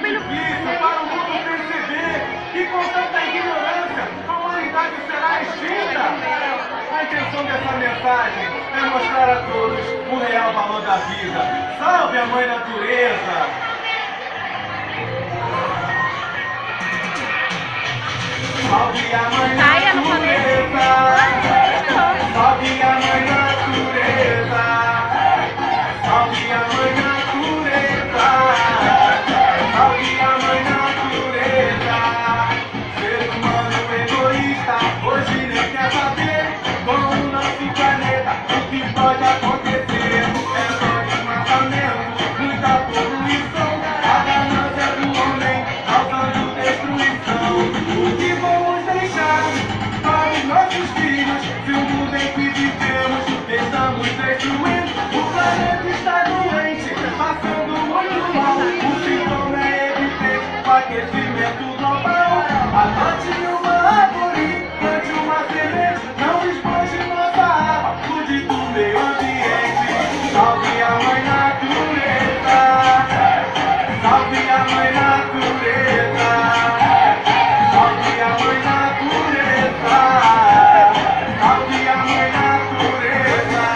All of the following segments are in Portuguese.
difícil para o mundo perceber que com tanta ignorância a humanidade será extinta. A intenção dessa mensagem é mostrar a todos o real valor da vida. Salve a Mãe Natureza! Salve a Mãe Natureza! Salve a Mãe Natureza! Salve a Mãe Natureza! Salve a Mãe Natureza! Ser humano egoísta hoje nem quer saber com o nosso planeta o que pode acontecer. É só desmatamento, muita poluição, a ganância do homem causando destruição. O que vamos deixar para os nossos filhos se o mundo em que vivemos estamos destruindo? O planeta está doente, passando muito mal. O sintoma é evidente, o aquecimento global. Adote uma árvore, plante uma semente, não esponje nossa água, cuide do meio ambiente. Salve a Mãe Natureza! Salve a Mãe Natureza! Salve a Mãe Natureza! Salve a Mãe Natureza!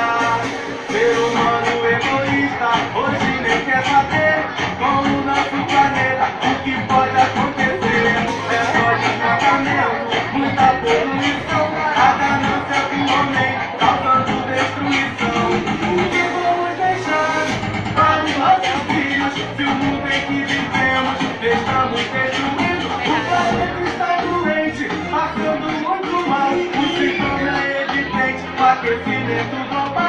Ser humano egoísta hoje nem quer saber com o nosso planeta o que pode acontecer. É só desmatamento, muita poluição, a ganância do homem causando destruição. O que vamos deixar para os nossos filhos se o mundo em que vivemos estamos destruindo? O planeta está doente, passando muito mal. O sintoma é evidente, o aquecimento global.